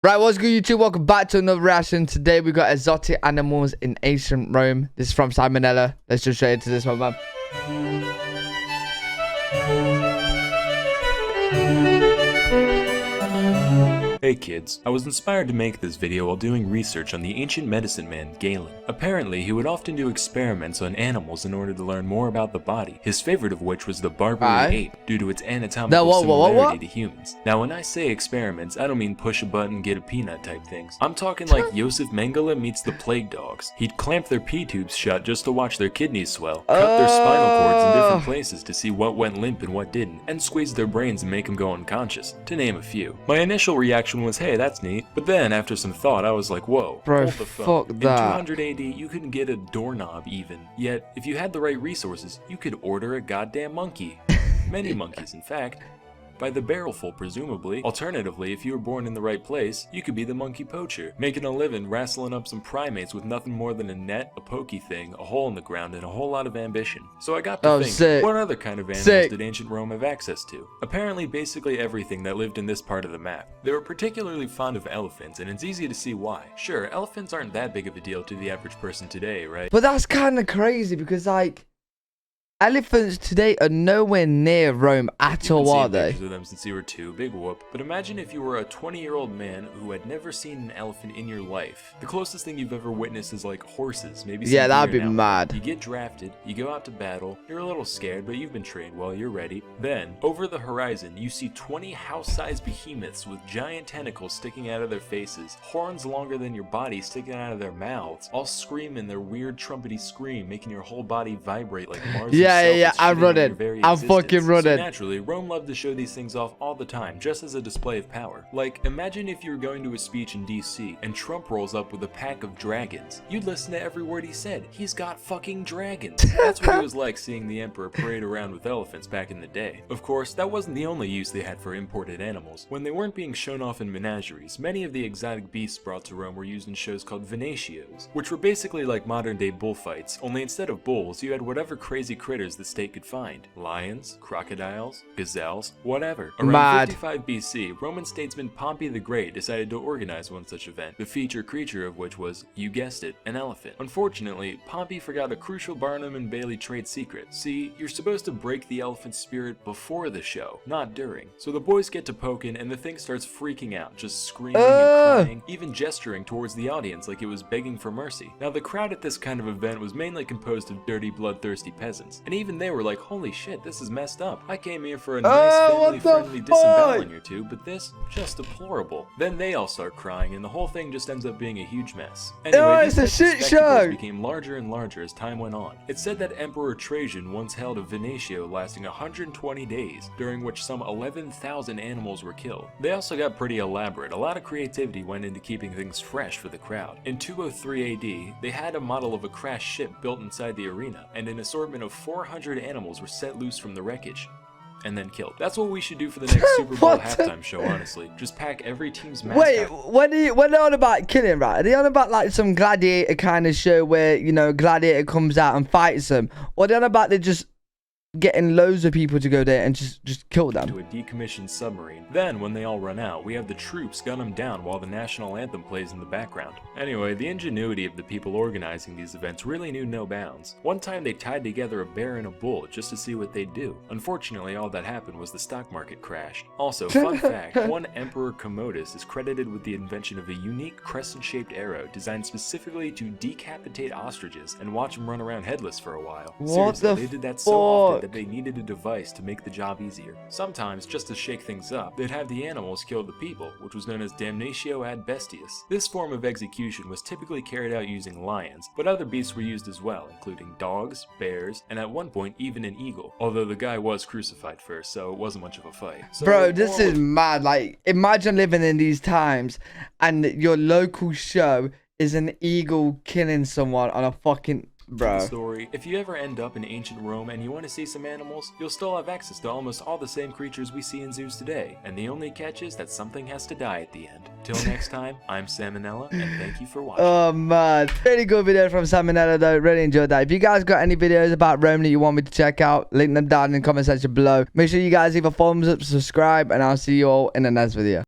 Right, what's good, YouTube? Welcome back to another reaction. Today we got exotic animals in ancient Rome. This is from Onella. Let's just straight into this one, man. Hey kids, I was inspired to make this video while doing research on the ancient medicine man, Galen. Apparently, he would often do experiments on animals in order to learn more about the body, his favorite of which was the Barbary ape, due to its anatomical similarity to humans. Now when I say experiments, I don't mean push a button, get a peanut type things. I'm talking like Joseph Mengele meets the plague dogs. He'd clamp their P-tubes shut just to watch their kidneys swell, cut their spinal cords in different places to see what went limp and what didn't, and squeeze their brains and make them go unconscious, to name a few. My initial reaction was, hey, that's neat. But then, after some thought, I was like, whoa, bro, hold the phone. fuck that. In 200 AD, you couldn't get a doorknob even. Yet, if you had the right resources, you could order a goddamn monkey. Many monkeys, in fact. By the barrelful, presumably. Alternatively, if you were born in the right place, you could be the monkey poacher, making a living wrestling up some primates with nothing more than a net, a pokey thing, a hole in the ground, and a whole lot of ambition. So I got to think, what other kind of animals did ancient Rome have access to? Apparently, basically everything that lived in this part of the map. They were particularly fond of elephants, and it's easy to see why. Sure, elephants aren't that big of a deal to the average person today, right? But that's kind of crazy because, like, elephants today are nowhere near Rome at all, are they? Of them since you were two, big whoop. But imagine if you were a 20-year-old man who had never seen an elephant in your life. The closest thing you've ever witnessed is like horses, maybe. Yeah, that'd be mad. You get drafted, you go out to battle, you're a little scared, but you've been trained well, you're ready. Then, over the horizon, you see 20 house-sized behemoths with giant tentacles sticking out of their faces, horns longer than your body sticking out of their mouths, all screaming their weird trumpety scream, making your whole body vibrate like Mars. Yeah, I'm running. I'm fucking running. So naturally, Rome loved to show these things off all the time, just as a display of power. Like, imagine if you were going to a speech in DC, and Trump rolls up with a pack of dragons. You'd listen to every word he said. He's got fucking dragons. That's what it was like seeing the emperor parade around with elephants back in the day. Of course, that wasn't the only use they had for imported animals. When they weren't being shown off in menageries, many of the exotic beasts brought to Rome were used in shows called venatios, which were basically like modern-day bullfights, only instead of bulls, you had whatever crazy critters the state could find. Lions, crocodiles, gazelles, whatever. Around 55 BC, Roman statesman Pompey the Great decided to organize one such event, the feature creature of which was, you guessed it, an elephant. Unfortunately, Pompey forgot a crucial Barnum and Bailey trade secret. See, you're supposed to break the elephant's spirit before the show, not during. So the boys get to poking and the thing starts freaking out, just screaming and crying, even gesturing towards the audience like it was begging for mercy. Now the crowd at this kind of event was mainly composed of dirty, bloodthirsty peasants, and even they were like, holy shit, this is messed up. I came here for a nice family-friendly disemboweling or two, but this, just deplorable. Then they all start crying, and the whole thing just ends up being a huge mess. Anyway, it's a shit show. Became larger and larger as time went on. It's said that Emperor Trajan once held a venatio lasting 120 days, during which some 11,000 animals were killed. They also got pretty elaborate. A lot of creativity went into keeping things fresh for the crowd. In 203 AD, they had a model of a crashed ship built inside the arena, and an assortment of 400 animals were set loose from the wreckage and then killed. That's what we should do for the next Super Bowl halftime show, honestly. Just pack every team's mascot. Wait, when they're on about killing, right? Are they on about like some gladiator kind of show where, you know, gladiator comes out and fights them? Or they're on about they're just getting loads of people to go there and just kill them? To a decommissioned submarine. Then, when they all run out, we have the troops gun them down while the national anthem plays in the background. Anyway, the ingenuity of the people organizing these events really knew no bounds. One time they tied together a bear and a bull just to see what they'd do. Unfortunately, all that happened was the stock market crashed. Also, fun fact, one Emperor Commodus is credited with the invention of a unique crescent-shaped arrow designed specifically to decapitate ostriches and watch them run around headless for a while. Seriously, they did that so often that they needed a device to make the job easier. Sometimes, just to shake things up, they'd have the animals kill the people, which was known as damnatio ad bestias. This form of execution was typically carried out using lions, but other beasts were used as well, including dogs, bears, and at one point even an eagle, although the guy was crucified first, so it wasn't much of a fight. So bro, this is mad. Like, imagine living in these times and your local show is an eagle killing someone on a fucking... Bro. Story. If you ever end up in ancient Rome and you want to see some animals, you'll still have access to almost all the same creatures we see in zoos today. And the only catch is that something has to die at the end. Till next time, I'm Onella, and thank you for watching. Oh man, really good video from Onella though. Really enjoyed that. If you guys got any videos about Rome that you want me to check out, link them down in the comment section below. Make sure you guys leave a thumbs up, subscribe, and I'll see you all in the next video.